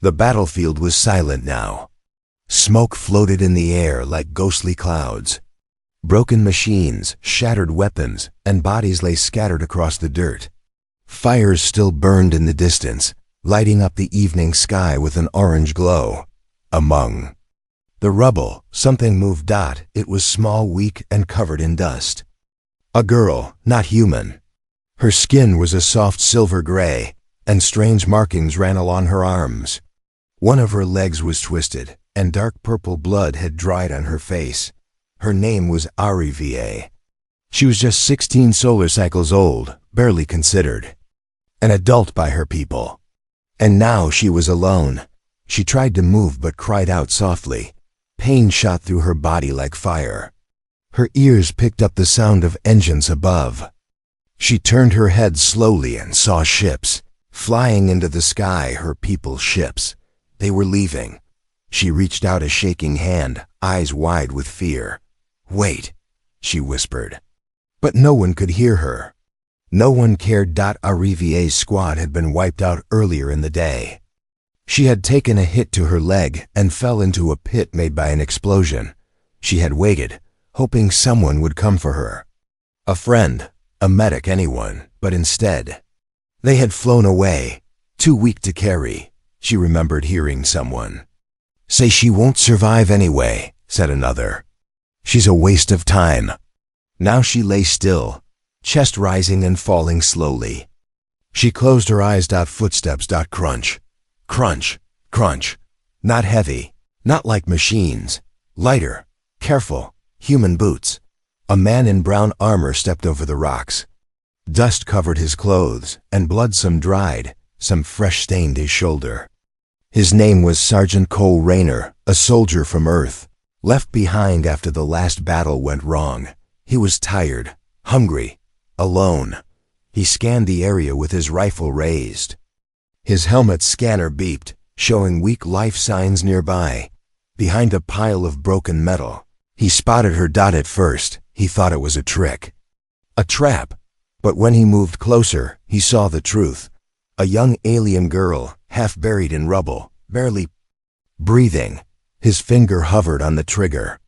The battlefield was silent now. Smoke floated in the air like ghostly clouds. Broken machines, shattered weapons, and bodies lay scattered across the dirt. Fires still burned in the distance, lighting up the evening sky with an orange glow. Among the rubble, something moved. It was small, weak, and covered in dust. A girl, not human. Her skin was a soft silver gray, and strange markings ran along her arms. One of her legs was twisted, and dark purple blood had dried on her face. Her name was HFY. She was just 16 solar cycles old, barely considered an adult by her people. And now she was alone. She tried to move but cried out softly. Pain shot through her body like fire. Her ears picked up the sound of engines above. She turned her head slowly and saw ships flying into the sky, her people's ships. They were leaving. She reached out a shaking hand, eyes wide with fear. "Wait," she whispered. But no one could hear her. No one cared. HFY's squad had been wiped out earlier in the day. She had taken a hit to her leg and fell into a pit made by an explosion. She had waited, hoping someone would come for her. A friend, a medic, anyone, but instead, they had flown away, too weak to carry. She remembered hearing someone say, "She won't survive anyway," said another. "She's a waste of time." Now she lay still, chest rising and falling slowly. She closed her eyes. Footsteps. Crunch. Crunch. Crunch. Not heavy, not like machines. Lighter, careful, human boots. A man in brown armor stepped over the rocks. Dust covered his clothes, and blood, some dried, some fresh, stained his shoulder. His name was Sergeant Cole Rayner, a soldier from Earth, left behind after the last battle went wrong. He was tired, hungry, alone. He scanned the area with his rifle raised. His helmet scanner beeped, showing weak life signs nearby. Behind a pile of broken metal, he spotted her. At first, he thought it was a trick, a trap. But when he moved closer, he saw the truth. A young alien girl, half buried in rubble, barely breathing. His finger hovered on the trigger.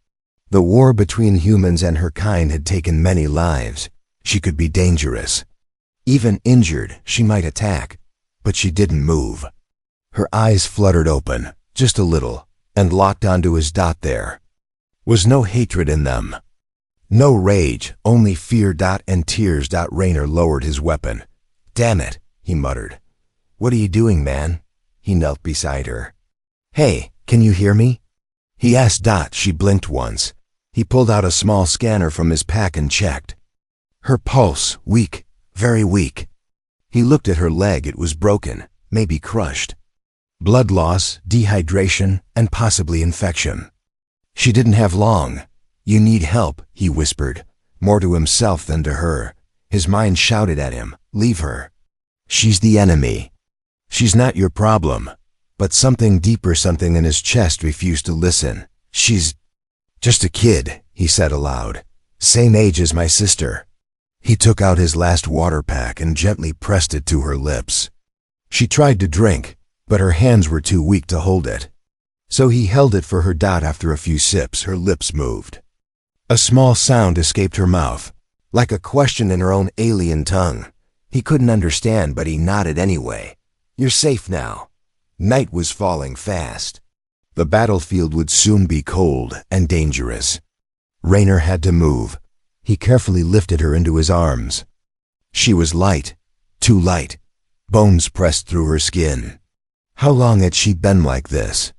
The war between humans and her kind had taken many lives. She could be dangerous. Even injured, she might attack. But she didn't move. Her eyes fluttered open, just a little, and locked onto his. There was no hatred in them. No rage, only fear. And tears. Rayner lowered his weapon. "Damn it," he muttered. "What are you doing, man?" He knelt beside her. "Hey, can you hear me?" he asked. She blinked once. He pulled out a small scanner from his pack and checked. Her pulse, weak, very weak. He looked at her leg. It was broken, maybe crushed. Blood loss, dehydration, and possibly infection. She didn't have long. "You need help," he whispered, more to himself than to her. His mind shouted at him, "Leave her. She's the enemy. She's not your problem." But something deeper, something in his chest refused to listen. "She's just a kid," he said aloud. "Same age as my sister." He took out his last water pack and gently pressed it to her lips. She tried to drink, but her hands were too weak to hold it. So he held it for her. After a few sips, her lips moved. A small sound escaped her mouth, like a question in her own alien tongue. He couldn't understand, but he nodded anyway. "You're safe now." Night was falling fast. The battlefield would soon be cold and dangerous. Rayner had to move. He carefully lifted her into his arms. She was light, too light. Bones pressed through her skin. How long had she been like this?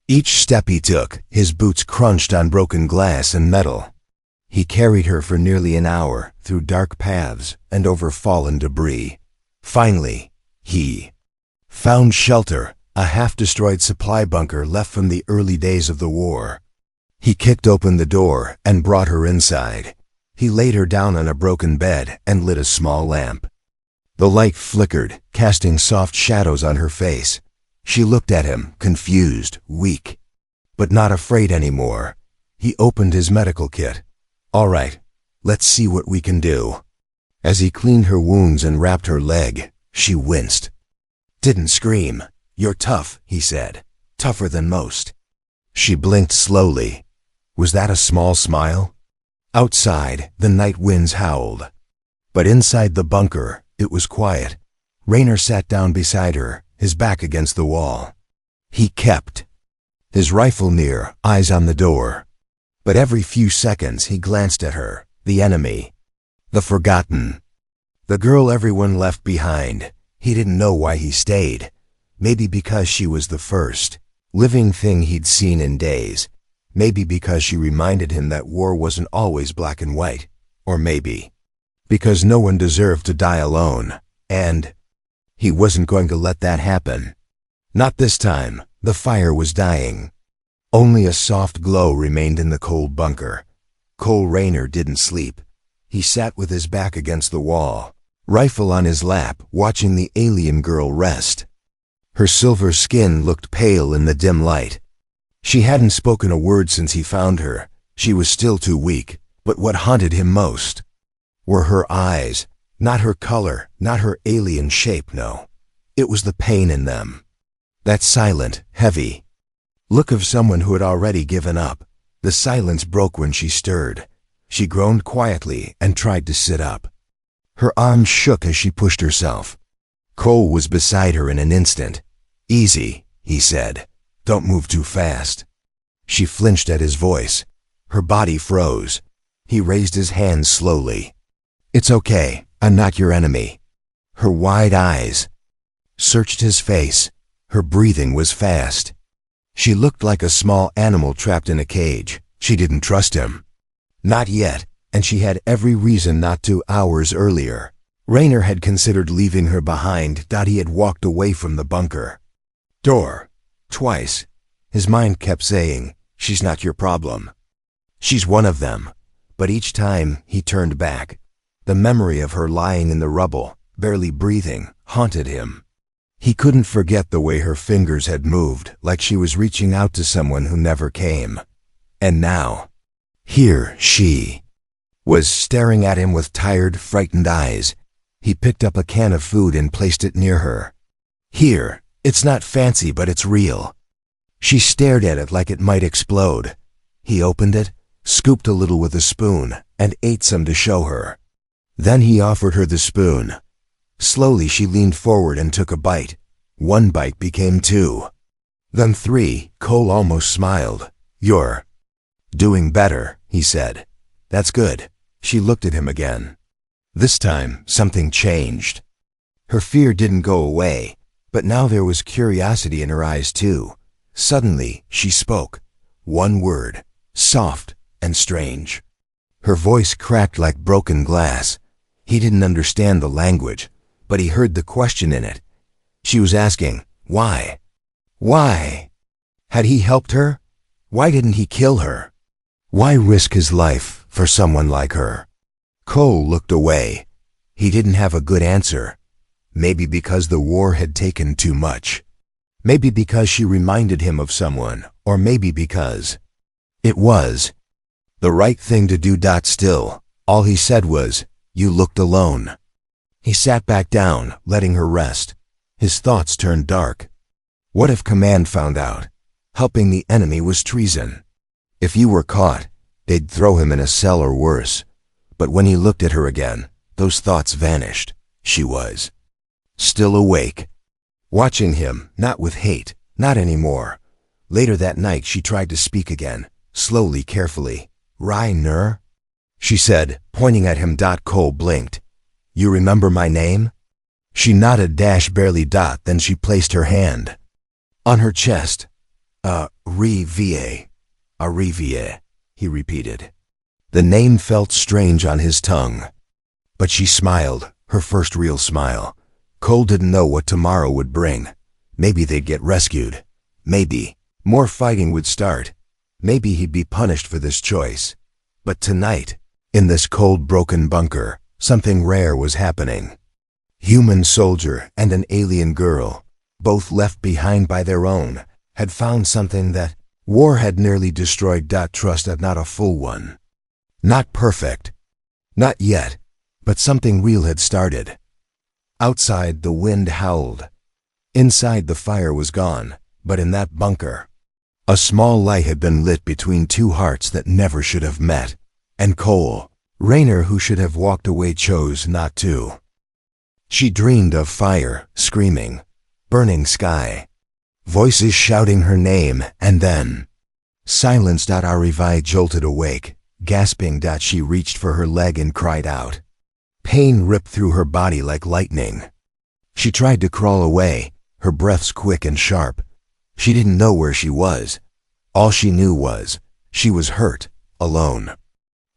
Each step he took, his boots crunched on broken glass and metal. He carried her for nearly an hour, through dark paths and over fallen debris. Finally, he found shelter, a half-destroyed supply bunker left from the early days of the war. He kicked open the door and brought her inside. He laid her down on a broken bed and lit a small lamp. The light flickered, casting soft shadows on her face. She looked at him, confused, weak, but not afraid anymore. He opened his medical kit. "All right, let's see what we can do." As he cleaned her wounds and wrapped her leg, she winced. Didn't scream, "You're tough," he said. "Tougher than most." She blinked slowly. Was that a small smile? Outside, the night winds howled. But inside the bunker, it was quiet. Raynor sat down beside her, his back against the wall. He kept his rifle near, eyes on the door. But every few seconds he glanced at her, the enemy, the forgotten, the girl everyone left behind. He didn't know why he stayed. Maybe because she was the first living thing he'd seen in days. Maybe because she reminded him that war wasn't always black and white. Or maybe because no one deserved to die alone. And he wasn't going to let that happen. Not this time. The fire was dying. Only a soft glow remained in the cold bunker. Cole Raynor didn't sleep. He sat with his back against the wall, rifle on his lap, watching the alien girl rest. Her silver skin looked pale in the dim light. She hadn't spoken a word since he found her. She was still too weak, but what haunted him most were her eyes. Not her color, not her alien shape, no. It was the pain in them. That silent, heavy look of someone who had already given up. The silence broke when she stirred. She groaned quietly and tried to sit up. Her arms shook as she pushed herself. Cole was beside her in an instant. "Easy," he said. "Don't move too fast." She flinched at his voice. Her body froze. He raised his hands slowly. "It's okay. I'm not your enemy." Her wide eyes searched his face. Her breathing was fast. She looked like a small animal trapped in a cage. She didn't trust him. Not yet, and she had every reason not to hours earlier. Raynor had considered leaving her behind. He had walked away from the bunker door twice. His mind kept saying, "She's not your problem. She's one of them." But each time he turned back. The memory of her lying in the rubble, barely breathing, haunted him. He couldn't forget the way her fingers had moved, like she was reaching out to someone who never came. And now, here she was staring at him with tired, frightened eyes. He picked up a can of food and placed it near her. "Here, it's not fancy, but it's real." She stared at it like it might explode. He opened it, scooped a little with a spoon, and ate some to show her. Then he offered her the spoon. Slowly she leaned forward and took a bite. One bite became two. Then three. Cole almost smiled. "You're doing better," he said. "That's good." She looked at him again. This time, something changed. Her fear didn't go away, but now there was curiosity in her eyes too. Suddenly, she spoke. One word, soft and strange. Her voice cracked like broken glass. He didn't understand the language, but he heard the question in it. She was asking, why? Why? Had he helped her? Why didn't he kill her? Why risk his life for someone like her? Cole looked away. He didn't have a good answer. Maybe because the war had taken too much. Maybe because she reminded him of someone, or maybe because it was the right thing to do. Still, all he said was, "You looked alone." He sat back down, letting her rest. His thoughts turned dark. What if Command found out? Helping the enemy was treason. If you were caught, they'd throw him in a cell or worse. But when he looked at her again, those thoughts vanished. She was still awake, watching him, not with hate, not anymore. Later that night she tried to speak again, slowly, carefully. "Raynor," she said, pointing at him. Cole blinked. "You remember my name?" She nodded, barely. Then she placed her hand on her chest. Arrivier, he repeated. The name felt strange on his tongue. But she smiled, her first real smile. Cole didn't know what tomorrow would bring. Maybe they'd get rescued. Maybe more fighting would start. Maybe he'd be punished for this choice. But tonight, in this cold, broken bunker, something rare was happening. Human soldier and an alien girl, both left behind by their own, had found something that war had nearly destroyed. Trust, not a full one. Not perfect. Not yet. But something real had started. Outside, the wind howled. Inside, the fire was gone, but in that bunker, a small light had been lit between two hearts that never should have met. And Cole, Raynor, who should have walked away, chose not to. She dreamed of fire, screaming, burning sky, voices shouting her name, and then silence. HFY jolted awake, gasping. She reached for her leg and cried out. Pain ripped through her body like lightning. She tried to crawl away, her breaths quick and sharp. She didn't know where she was. All she knew was she was hurt, alone.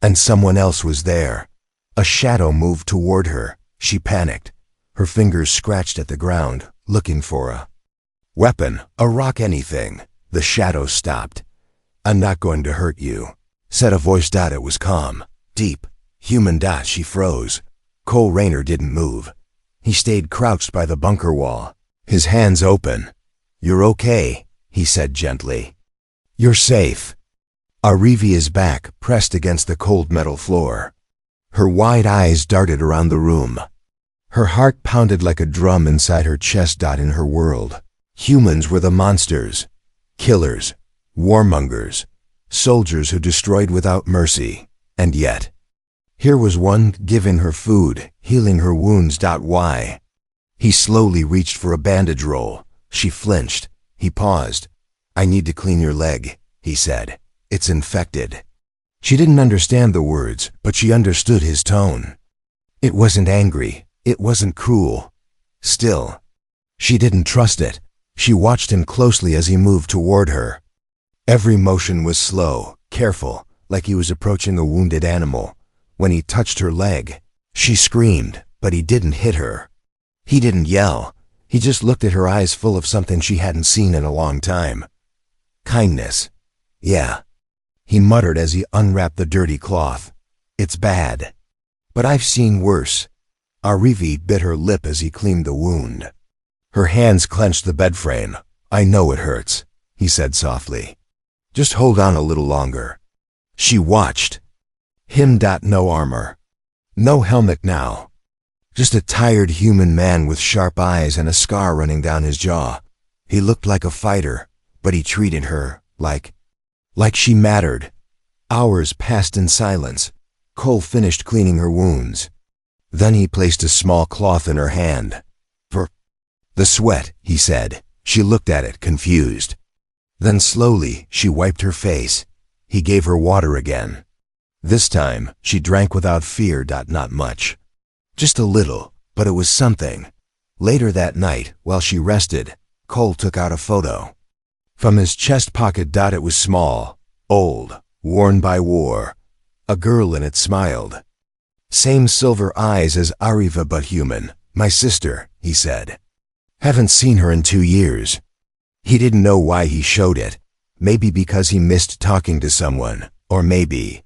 And someone else was there. A shadow moved toward her. She panicked. Her fingers scratched at the ground, looking for a weapon, a rock, anything. The shadow stopped. I'm not going to hurt you, said a voice. It was calm, deep, human. She froze. Cole Raynor didn't move. He stayed crouched by the bunker wall, his hands open. You're okay, he said gently. You're safe. HFY's back pressed against the cold metal floor. Her wide eyes darted around the room. Her heart pounded like a drum inside her chest. In her world, humans were the monsters, killers, warmongers, soldiers who destroyed without mercy. And yet, here was one giving her food, healing her wounds. Why? He slowly reached for a bandage roll. She flinched. He paused. I need to clean your leg, he said. It's infected. She didn't understand the words, but she understood his tone. It wasn't angry. It wasn't cruel. Still, she didn't trust it. She watched him closely as he moved toward her. Every motion was slow, careful, like he was approaching a wounded animal. When he touched her leg, she screamed, but he didn't hit her. He didn't yell. He just looked at her eyes full of something she hadn't seen in a long time. Kindness. Yeah, he muttered as he unwrapped the dirty cloth. It's bad, but I've seen worse. HFY bit her lip as he cleaned the wound. Her hands clenched the bed frame. I know it hurts, he said softly. Just hold on a little longer. She watched him. No armor, no helmet now. Just a tired human man with sharp eyes and a scar running down his jaw. He looked like a fighter, but he treated her like she mattered. Hours passed in silence. Cole finished cleaning her wounds. Then he placed a small cloth in her hand. For the sweat, he said. She looked at it, confused. Then slowly, she wiped her face. He gave her water again. This time, she drank without fear. Not much. Just a little, but it was something. Later that night, while she rested, Cole took out a photo. From his chest pocket. It was small, old, worn by war. A girl in it smiled. Same silver eyes as HFY, but human. My sister, he said. Haven't seen her in 2 years. He didn't know why he showed it. Maybe because he missed talking to someone, or maybe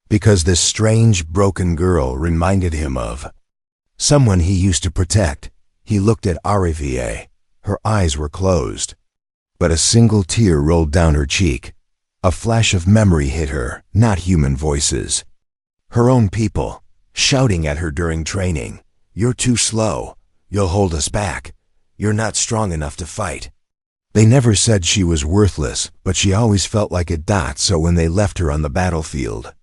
because this strange, broken girl reminded him of someone he used to protect. He looked at HFY. Her eyes were closed, but a single tear rolled down her cheek. A flash of memory hit her, not human voices. Her own people, shouting at her during training. You're too slow. You'll hold us back. You're not strong enough to fight. They never said she was worthless, but she always felt like a. So when they left her on the battlefield,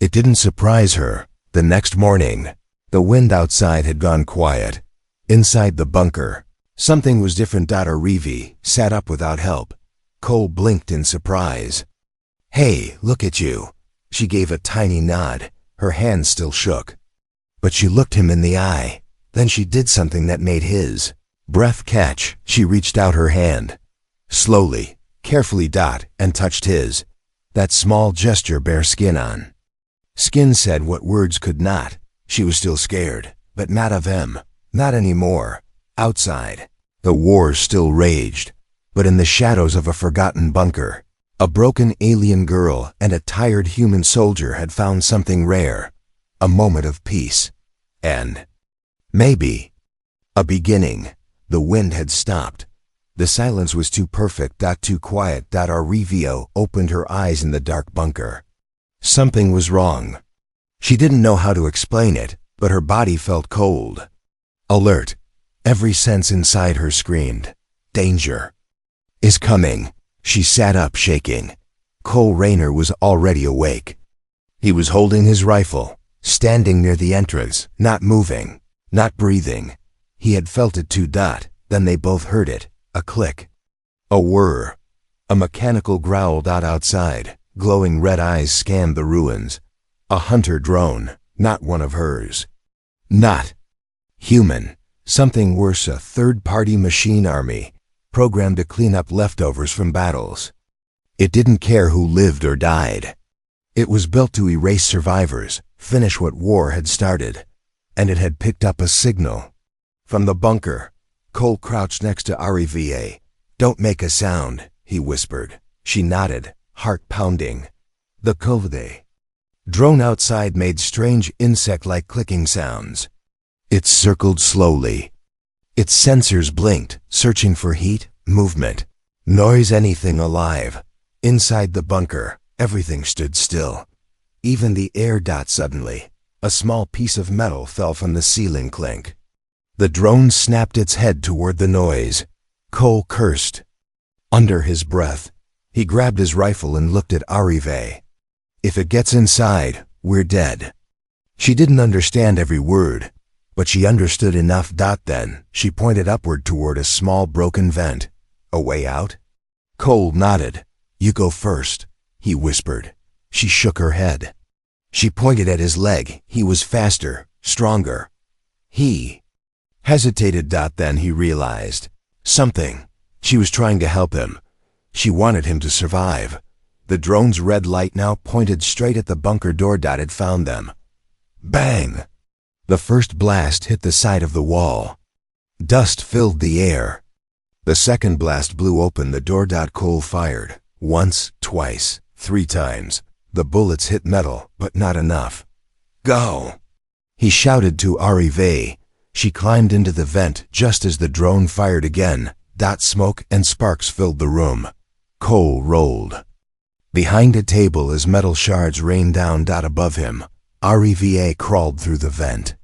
it didn't surprise her. The next morning, the wind outside had gone quiet. Inside the bunker, something was different. HFY sat up without help. Cole blinked in surprise. Hey, look at you. She gave a tiny nod. Her hand still shook. But she looked him in the eye. Then she did something that made his breath catch. She reached out her hand. Slowly, carefully. And touched his. That small gesture bare skin on. Skin said what words could not. She was still scared, but not of him. Not anymore. Outside, the war still raged. But in the shadows of a forgotten bunker, a broken alien girl and a tired human soldier had found something rare. A moment of peace. And maybe a beginning. The wind had stopped. The silence was too perfect. Too quiet. HFY opened her eyes in the dark bunker. Something was wrong. She didn't know how to explain it, but her body felt cold. Alert. Every sense inside her screamed, Danger is coming. She sat up, shaking. Cole Rayner was already awake. He was holding his rifle, standing near the entrance, not moving, not breathing. He had felt it too. Then they both heard it, a click, a whir, a mechanical growl. Outside, glowing red eyes scanned the ruins. A hunter drone, not one of hers. Not human. Something worse, a third-party machine army, programmed to clean up leftovers from battles. It didn't care who lived or died. It was built to erase survivors, finish what war had started. And it had picked up a signal. From the bunker, Cole crouched next to HFY. "Don't make a sound," he whispered. She nodded, heart pounding. The Kovde drone outside made strange insect-like clicking sounds. It circled slowly. Its sensors blinked, searching for heat, movement, noise, anything alive. Inside the bunker, everything stood still. Even the air. Suddenly, a small piece of metal fell from the ceiling. Clink. The drone snapped its head toward the noise. Cole cursed. Under his breath, he grabbed his rifle and looked at HFY. "If it gets inside, we're dead." She didn't understand every word, but she understood enough. Then she pointed upward toward a small broken vent. "A way out?" Cole nodded. "You go first," he whispered. She shook her head. She pointed at his leg. He was faster, stronger. He hesitated. Then he realized something. She was trying to help him. She wanted him to survive. The drone's red light now pointed straight at the bunker door. It found them. Bang! The first blast hit the side of the wall. Dust filled the air. The second blast blew open the door. Cole fired. Once, twice, 3 times. The bullets hit metal, but not enough. "Go!" he shouted to HFY. She climbed into the vent just as the drone fired again. Smoke and sparks filled the room. Cole rolled behind a table as metal shards rained down. Above him, HFY crawled through the vent.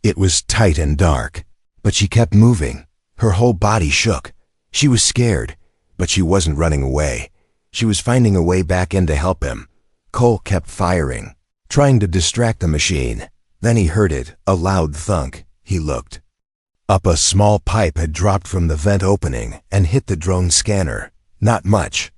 It was tight and dark, but she kept moving. Her whole body shook. She was scared, but she wasn't running away. She was finding a way back in to help him. Cole kept firing, trying to distract the machine. Then he heard it, a loud thunk. He looked up. A small pipe had dropped from the vent opening and hit the drone scanner. Not much,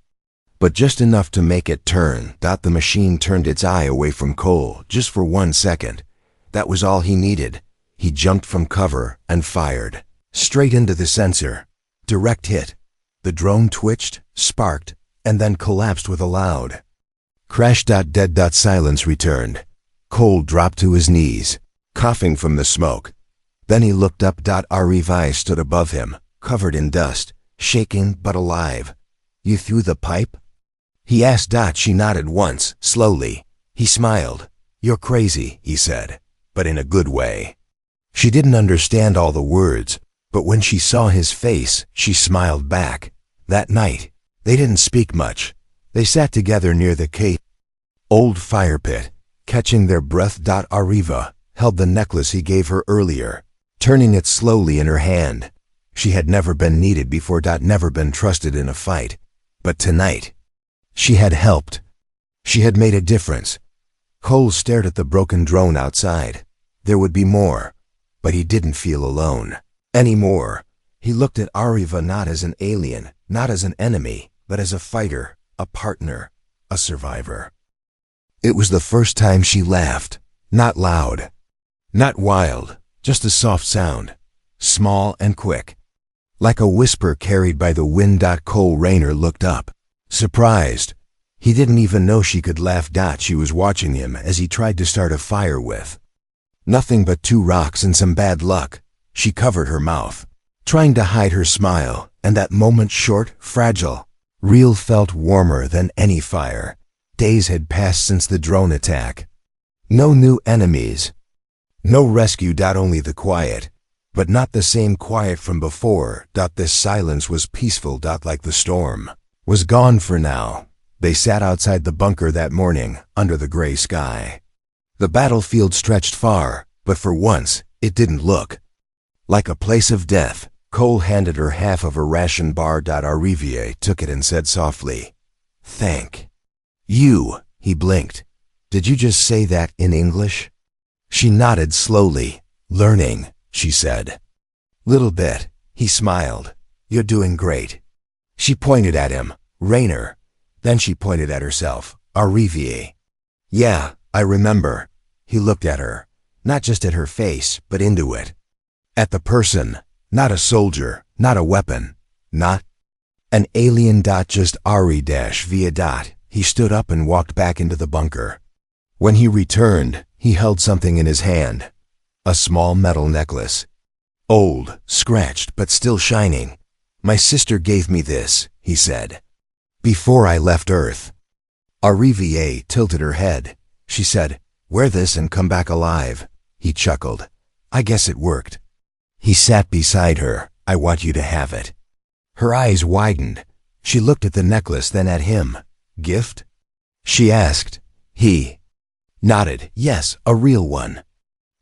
but just enough to make it turn. The machine turned its eye away from Cole just for 1 second. That was all he needed. He jumped from cover and fired straight into the sensor. Direct hit. The drone twitched, sparked, and then collapsed with a loud crash. Dead. Silence returned. Cole dropped to his knees, coughing from the smoke. Then he looked up. HFY stood above him, covered in dust, shaking but alive. "You threw the pipe?" he asked. She nodded once, slowly. He smiled. "You're crazy," he said, but in a good way. She didn't understand all the words, but when she saw his face, she smiled back. That night, they didn't speak much. They sat together near the old fire pit, catching their breath. HFY held the necklace he gave her earlier, turning it slowly in her hand. She had never been needed before. Never been trusted in a fight. But tonight, she had helped. She had made a difference. Cole stared at the broken drone outside. There would be more, but he didn't feel alone anymore. He looked at HFY not as an alien, not as an enemy, but as a fighter, a partner, a survivor. It was the first time she laughed. Not loud, not wild, just a soft sound, small and quick, like a whisper carried by the wind. Cole Rayner looked up, surprised. He didn't even know she could laugh. She was watching him as he tried to start a fire with nothing but 2 rocks and some bad luck. She covered her mouth, trying to hide her smile, and that moment, short, fragile, real, felt warmer than any fire. Days had passed since the drone attack. No new enemies, no rescue. Only the quiet, but not the same quiet from before. This silence was peaceful. Like the storm was gone for now. They sat outside the bunker that morning, under the gray sky. The battlefield stretched far, but for once, it didn't look like a place of death. Cole handed her half of a ration bar. Olivier took it and said softly, "Thank you." He blinked. "Did you just say that in English?" She nodded slowly. "Learning," she said. "Little bit." He smiled. "You're doing great." She pointed at him. "Rainer." Then she pointed at herself. "Olivier." "Yeah, I remember." He looked at her. Not just at her face, but into it. At the person. Not a soldier. Not a weapon. Not an alien. Just Ari-via. He stood up and walked back into the bunker. When he returned, he held something in his hand. A small metal necklace. Old, scratched, but still shining. "My sister gave me this," he said, "before I left Earth." Olivier tilted her head. She said, "Wear this and come back alive." He chuckled. "I guess it worked." He sat beside her. "I want you to have it." Her eyes widened. She looked at the necklace, then at him. "Gift?" she asked. He nodded. "Yes, a real one."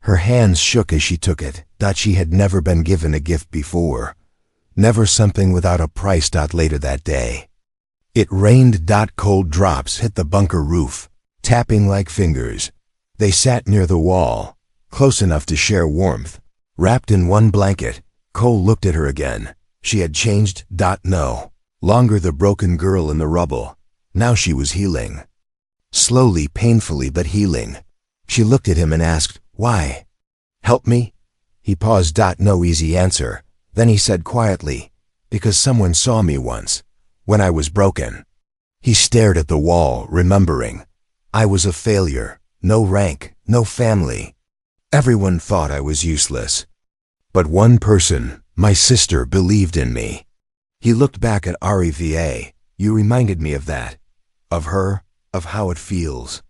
Her hands shook as she took it. She had never been given a gift before. Never something without a price. Later that day, it rained. Cold drops hit the bunker roof, tapping like fingers. They sat near the wall, close enough to share warmth. Wrapped in one blanket, Cole looked at her again. She had changed. No longer the broken girl in the rubble. Now she was healing. Slowly, painfully, but healing. She looked at him and asked, "Why? Help me?" He paused. No easy answer. Then he said quietly, "Because someone saw me once, when I was broken." He stared at the wall, remembering. "I was a failure. No rank, no family. Everyone thought I was useless. But one person, my sister, believed in me." He looked back at Olivier. "You reminded me of that. Of her, of how it feels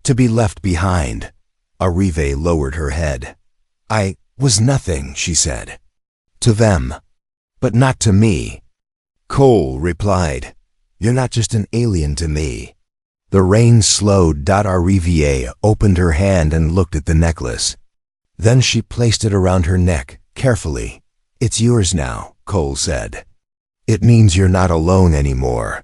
to be left behind." Olivier lowered her head. "I was nothing," she said. "To them, but not to me." Cole replied, "You're not just an alien to me." The rain slowed. Olivier opened her hand and looked at the necklace. Then she placed it around her neck, carefully. "It's yours now," Cole said. "It means you're not alone anymore."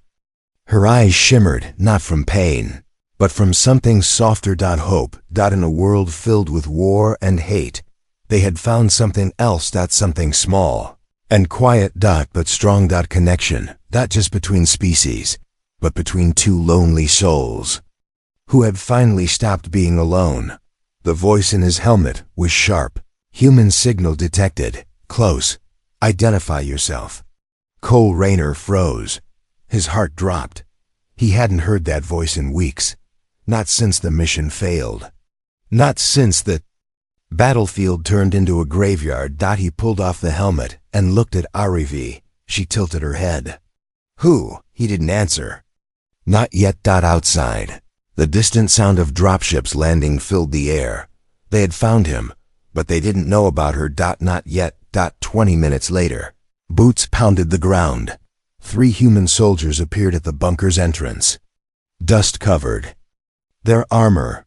Her eyes shimmered, not from pain, but from something softer. Hope. In a world filled with war and hate, they had found something else. Something small and quiet. But strong. Connection, not just between species, but between two lonely souls who had finally stopped being alone. The voice in his helmet was sharp. "Human signal detected. Close. Identify yourself." Cole Rainer froze. His heart dropped. He hadn't heard that voice in weeks. Not since the mission failed. Not since the battlefield turned into a graveyard. He pulled off the helmet and looked at Arivi. She tilted her head. "Who?" He didn't answer. "Not yet." Outside, the distant sound of dropships landing filled the air. They had found him, but they didn't know about her. Not yet. 20 minutes later, boots pounded the ground. 3 human soldiers appeared at the bunker's entrance, dust-covered. Their armor.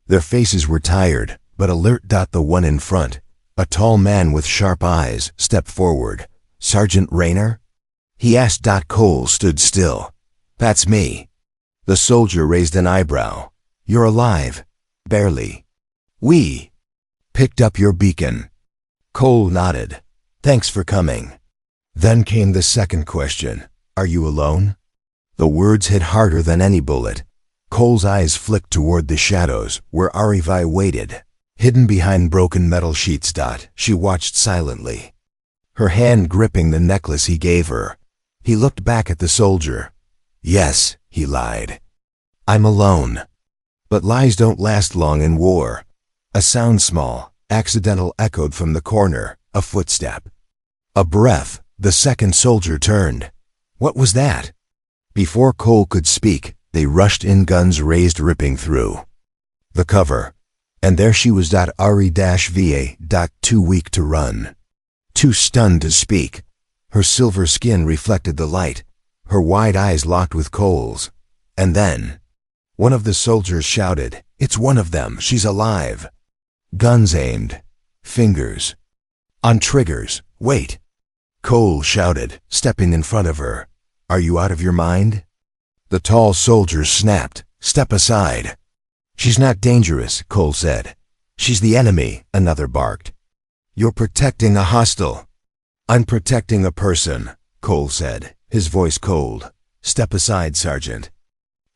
Their faces were tired, but alert. The one in front, a tall man with sharp eyes, stepped forward. "Sergeant Rainer?" he asked. Cole stood still. "That's me." The soldier raised an eyebrow. "You're alive." "Barely." "We picked up your beacon." Cole nodded. "Thanks for coming." Then came the second question. "Are you alone?" The words hit harder than any bullet. Cole's eyes flicked toward the shadows, where Arivi waited, hidden behind broken metal sheets. She watched silently, her hand gripping the necklace he gave her. He looked back at the soldier. "Yes," he lied. "I'm alone." But lies don't last long in war. A sound, small, accidental, echoed from the corner. A footstep. A breath. The second soldier turned. What was that? Before Cole could speak, they rushed in, guns raised, ripping through the cover. And there she was. Ari-Va. Too weak to run, too stunned to speak. Her silver skin reflected the light. Her wide eyes locked with Cole's. And then one of the soldiers shouted, "It's one of them! She's alive!" Guns aimed. Fingers on triggers. "Wait!" Cole shouted, stepping in front of her. Are you out of your mind? The tall soldier snapped, Step aside. She's not dangerous, Cole said. She's the enemy, another barked. You're protecting a hostile. I'm protecting a person, Cole said, his voice cold. Step aside, Sergeant.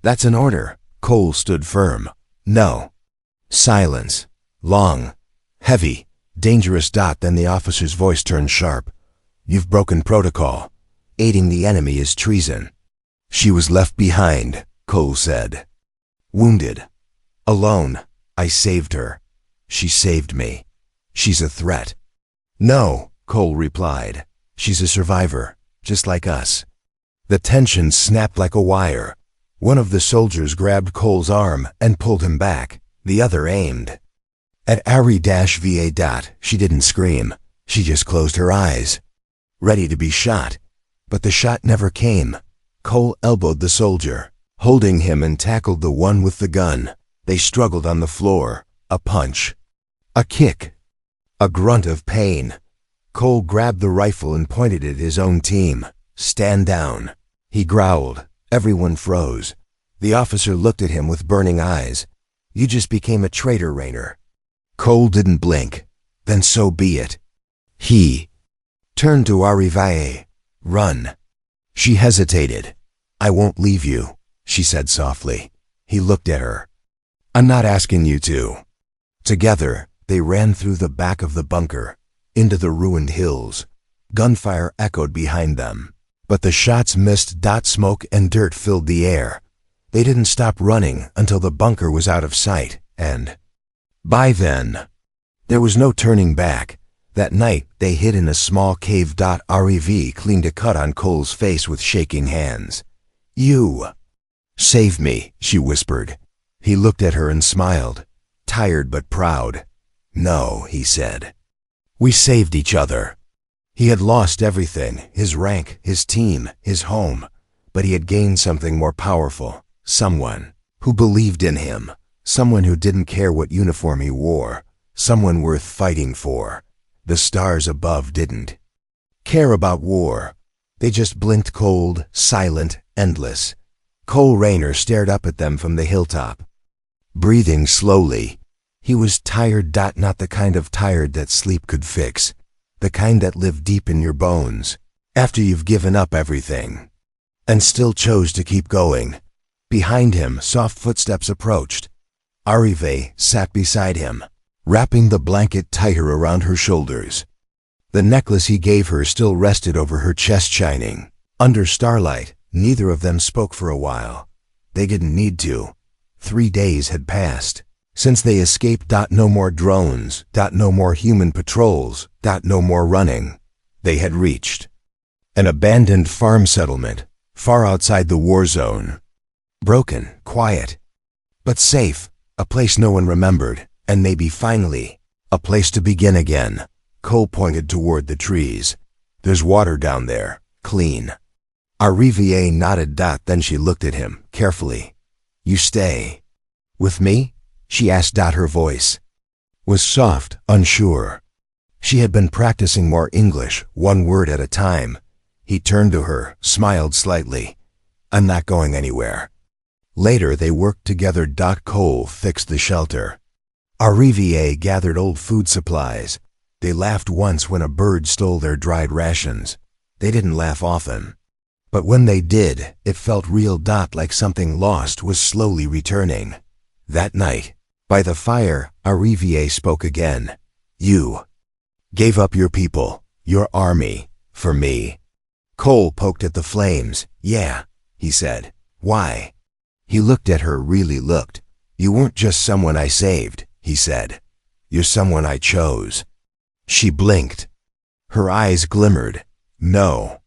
That's an order. Cole stood firm. No. Silence. Long. Heavy. Dangerous. Then the officer's voice turned sharp. You've broken protocol. Aiding the enemy is treason. She was left behind, Cole said. Wounded. Alone. I saved her. She saved me. She's a threat. No, Cole replied. She's a survivor, just like us. The tension snapped like a wire. One of the soldiers grabbed Cole's arm and pulled him back. The other aimed. At HFY. She didn't scream. She just closed her eyes, ready to be shot. But the shot never came. Cole elbowed the soldier, holding him, and tackled the one with the gun. They struggled on the floor. A punch. A kick. A grunt of pain. Cole grabbed the rifle and pointed at his own team. Stand down. He growled. Everyone froze. The officer looked at him with burning eyes. You just became a traitor, Raynor. Cole didn't blink. Then so be it. He turned to HFY. Run. She hesitated. I won't leave you, she said softly. He looked at her. I'm not asking you to. Together, they ran through the back of the bunker, into the ruined hills. Gunfire echoed behind them, but the shots missed. Smoke and dirt filled the air. They didn't stop running until the bunker was out of sight, and by then, there was no turning back. That night, they hid in a small cave. Rev cleaned a cut on Cole's face with shaking hands. You saved me, she whispered. He looked at her and smiled, tired but proud. No, he said. We saved each other. He had lost everything, his rank, his team, his home, but he had gained something more powerful, someone who believed in him, someone who didn't care what uniform he wore, someone worth fighting for. The stars above didn't care about war. They just blinked cold, silent, endless. Cole Raynor stared up at them from the hilltop, breathing slowly. He was tired. Not the kind of tired that sleep could fix, the kind that lived deep in your bones, after you've given up everything, and still chose to keep going. Behind him, soft footsteps approached. HFY sat beside him, wrapping the blanket tighter around her shoulders. The necklace he gave her still rested over her chest, shining. Under starlight, neither of them spoke for a while. They didn't need to. 3 days had passed since they escaped. No more drones. No more human patrols. No more running. They had reached an abandoned farm settlement, far outside the war zone. Broken, quiet, but safe. A place no one remembered. And maybe finally, a place to begin again. Cole pointed toward the trees. There's water down there, clean. HFY nodded. Then she looked at him, carefully. You stay with me? She asked. Her voice was soft, unsure. She had been practicing more English, one word at a time. He turned to her, smiled slightly. I'm not going anywhere. Later they worked together. Cole fixed the shelter. HFY gathered old food supplies. They laughed once when a bird stole their dried rations. They didn't laugh often, but when they did, it felt real. Like something lost was slowly returning. That night, by the fire, HFY spoke again. You gave up your people, your army, for me. Cole poked at the flames. Yeah, he said. Why? He looked at her, really looked. You weren't just someone I saved, he said. You're someone I chose. She blinked. Her eyes glimmered. No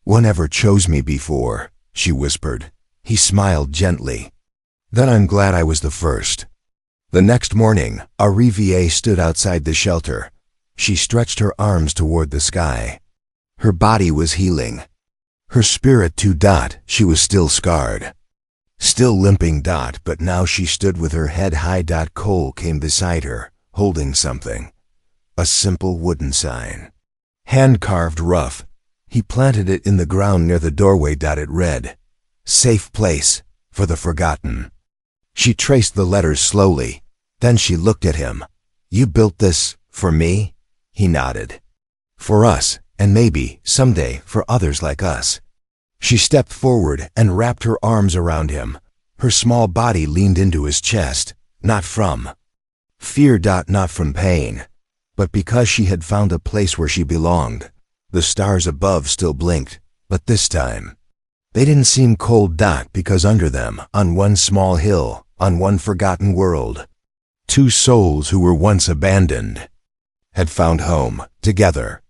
one ever chose me before, she whispered. He smiled gently. Then I'm glad I was the first. The next morning, HFY stood outside the shelter. She stretched her arms toward the sky. Her body was healing. Her spirit too. She was still scarred, still limping. But now she stood with her head high. Cole came beside her, holding something. A simple wooden sign. Hand-carved rough, He planted it in the ground near the doorway. It read, "Safe place for the forgotten." She traced the letters slowly. Then she looked at him. "You built this for me?" He nodded. "For us, and maybe, someday, for others like us." She stepped forward and wrapped her arms around him. Her small body leaned into his chest, not from fear. Not from pain, but because she had found a place where she belonged. The stars above still blinked, but this time, they didn't seem cold. Because under them, on one small hill, on one forgotten world, two souls who were once abandoned had found home together.